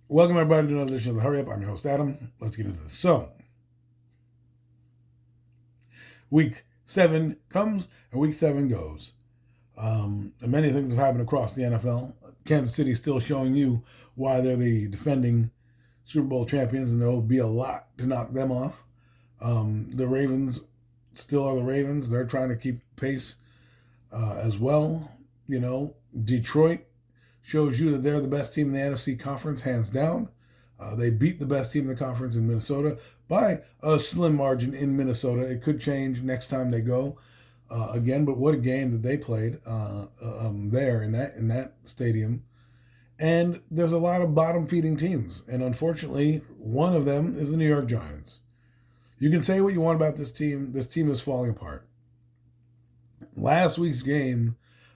Welcome, everybody, to another edition of the Hurry Up. I'm your host, Adam. Let's get into this. So, week 7 comes and week 7 goes. And many things have happened across the NFL. Kansas City still showing you why they're the defending Super Bowl champions, and there will be a lot to knock them off. The Ravens still are the Ravens. They're trying to keep pace as well. Detroit shows you that they're the best team in the NFC conference, hands down. They beat the best team in the conference in Minnesota by a slim margin in Minnesota. It could change next time they go again, but what a game that they played there in that stadium. And there's a lot of bottom feeding teams, and unfortunately, one of them is the New York Giants. You can say what you want about this team. This team is falling apart. Last week's game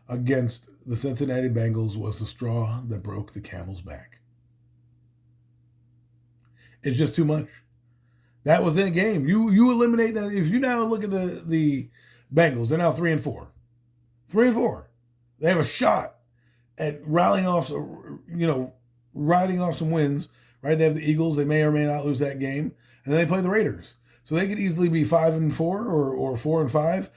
against the Cincinnati Bengals was the straw that broke the camel's back. It's just too much. That was the game. You eliminate that. If you now look at the Bengals, they're now 3-4. 3-4. They have a shot at riding off some wins. Right? They have the Eagles. They may or may not lose that game, and then they play the Raiders. So they could easily be 5-4 or 4-5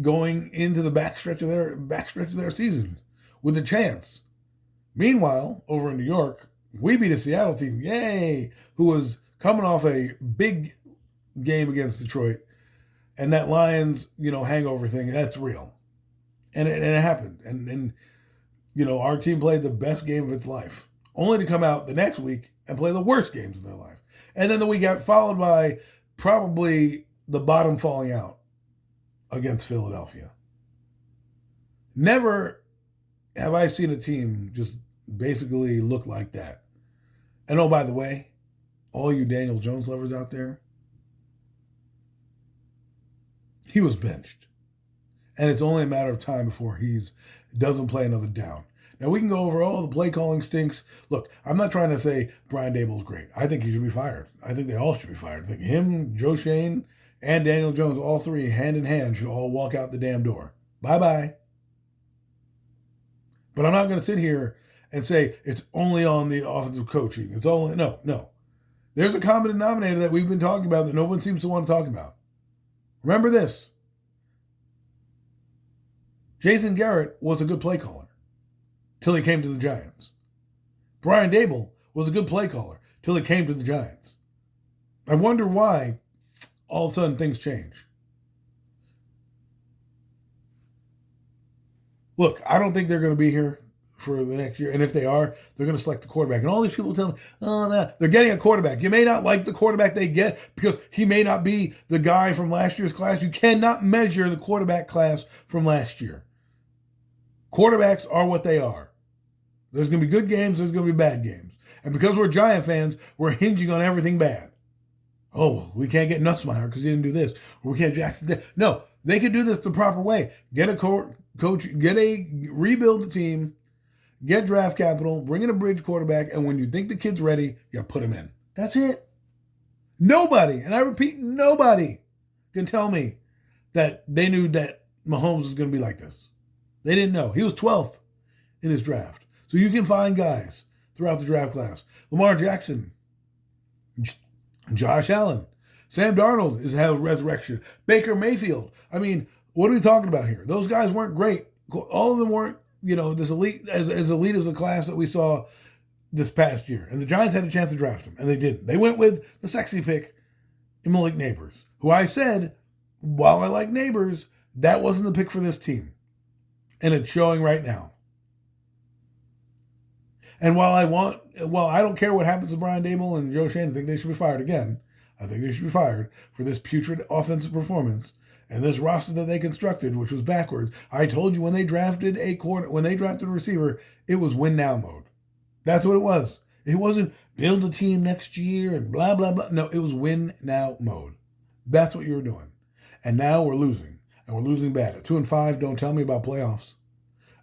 going into the backstretch of their season with a chance. Meanwhile, over in New York, we beat a Seattle team, yay, who was coming off a big game against Detroit, and that Lions, hangover thing, that's real, and it happened, and our team played the best game of its life, only to come out the next week and play the worst games of their life, and then the week got followed by probably the bottom falling out against Philadelphia. Never have I seen a team just basically look like that. And oh, by the way, all you Daniel Jones lovers out there, he was benched. And it's only a matter of time before he doesn't play another down. Now, we can go over all the play calling stinks. Look, I'm not trying to say Brian Daboll's great. I think he should be fired. I think they all should be fired. I think him, Joe Schoen, and Daniel Jones, all three, hand in hand, should all walk out the damn door. Bye-bye. But I'm not going to sit here and say it's only on the offensive coaching. It's only, no. There's a common denominator that we've been talking about that no one seems to want to talk about. Remember this. Jason Garrett was a good play caller till he came to the Giants. Brian Daboll was a good play caller till he came to the Giants. I wonder why all of a sudden things change. Look, I don't think they're going to be here for the next year. And if they are, they're going to select the quarterback. And all these people tell me, they're getting a quarterback. You may not like the quarterback they get because he may not be the guy from last year's class. You cannot measure the quarterback class from last year. Quarterbacks are what they are. There's going to be good games. There's going to be bad games. And because we're Giant fans, we're hinging on everything bad. Oh, we can't get Nussmeier because he didn't do this. Or we can't Jackson. No, they can do this the proper way. Get a coach, rebuild the team, get draft capital, bring in a bridge quarterback, and when you think the kid's ready, you put him in. That's it. Nobody, and I repeat, nobody can tell me that they knew that Mahomes was going to be like this. They didn't know. He was 12th in his draft. So you can find guys throughout the draft class. Lamar Jackson, Josh Allen, Sam Darnold is having resurrection. Baker Mayfield. I mean, what are we talking about here? Those guys weren't great. All of them weren't, this elite as elite as the class that we saw this past year. And the Giants had a chance to draft him, and they didn't. They went with the sexy pick in Malik Neighbors, who I said, while I like Neighbors, that wasn't the pick for this team. And it's showing right now. And while I don't care what happens to Brian Daboll and Joe Schoen, I think they should be fired again. I think they should be fired for this putrid offensive performance and this roster that they constructed, which was backwards. I told you when they drafted a receiver, it was win now mode. That's what it was. It wasn't build a team next year and blah, blah, blah. No, it was win now mode. That's what you were doing. And now we're losing. And we're losing bad. At 2-5, don't tell me about playoffs.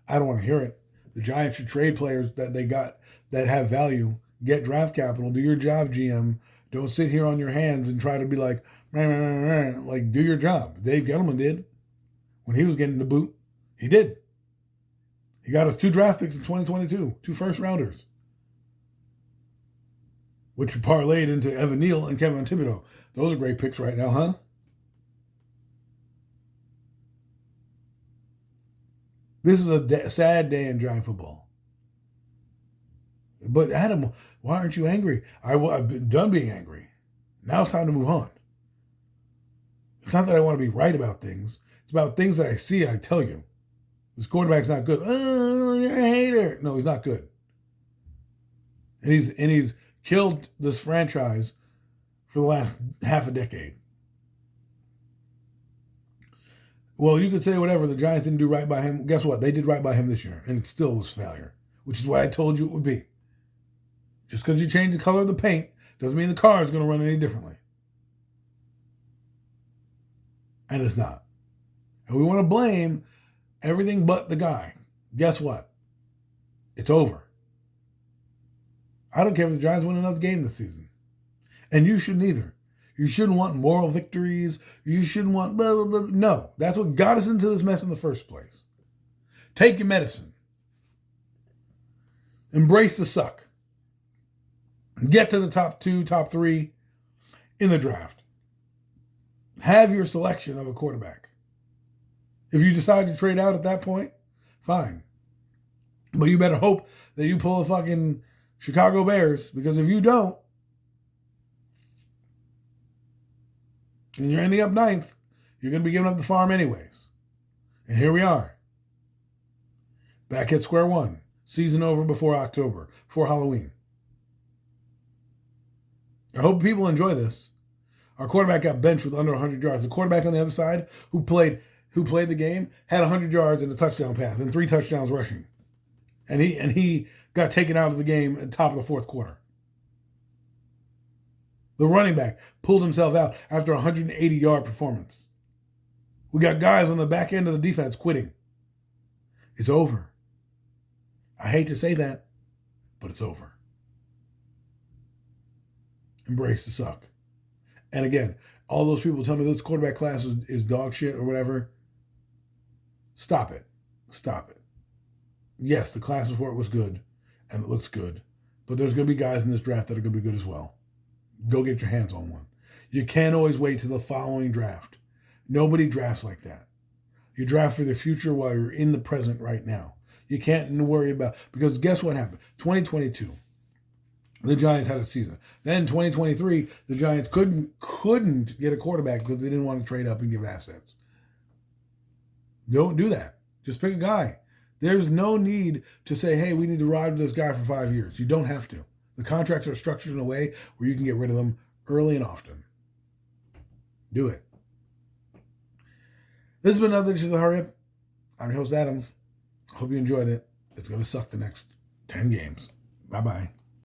I don't want to hear it. The Giants should trade players that they got that have value. Get draft capital. Do your job, GM. Don't sit here on your hands and try to be like, do your job. Dave Gettleman did. When he was getting the boot, he did. He got us 2 draft picks in 2022, 2 first rounders. which parlayed into Evan Neal and Kevin Thibodeau. Those are great picks right now, huh? This is a sad day in Giant football. But Adam, why aren't you angry? I've been done being angry. Now it's time to move on. It's not that I want to be right about things. It's about things that I see and I tell you. This quarterback's not good. Oh, you're a hater. No, he's not good. And he's killed this franchise for the last half a decade. Well, you could say whatever. The Giants didn't do right by him. Guess what? They did right by him this year, and it still was failure, which is what I told you it would be. Just because you change the color of the paint doesn't mean the car is going to run any differently. And it's not. And we want to blame everything but the guy. Guess what? It's over. I don't care if the Giants win another game this season. And you shouldn't either. You shouldn't want moral victories. You shouldn't want blah, blah, blah. No, that's what got us into this mess in the first place. Take your medicine. Embrace the suck. Get to the top 2, top 3 in the draft. Have your selection of a quarterback. If you decide to trade out at that point, fine. But you better hope that you pull a fucking Chicago Bears, because if you don't, and you're ending up 9th, you're going to be giving up the farm anyways. And here we are. Back at square one. Season over before October, before Halloween. I hope people enjoy this. Our quarterback got benched with under 100 yards. The quarterback on the other side who played the game had 100 yards and a touchdown pass and 3 touchdowns rushing. And he got taken out of the game at the top of the fourth quarter. The running back pulled himself out after a 180-yard performance. We got guys on the back end of the defense quitting. It's over. I hate to say that, but it's over. Embrace the suck. And again, all those people tell me this quarterback class is dog shit or whatever. Stop it. Stop it. Yes, the class before it was good, and it looks good. But there's going to be guys in this draft that are going to be good as well. Go get your hands on one. You can't always wait till the following draft. Nobody drafts like that. You draft for the future while you're in the present right now. You can't worry about, because guess what happened? 2022, the Giants had a season. Then 2023, the Giants couldn't get a quarterback because they didn't want to trade up and give assets. Don't do that. Just pick a guy. There's no need to say, hey, we need to ride with this guy for 5 years. You don't have to. The contracts are structured in a way where you can get rid of them early and often. Do it. This has been another edition of the Hurry Up. I'm your host, Adam. Hope you enjoyed it. It's going to suck the next 10 games. Bye-bye.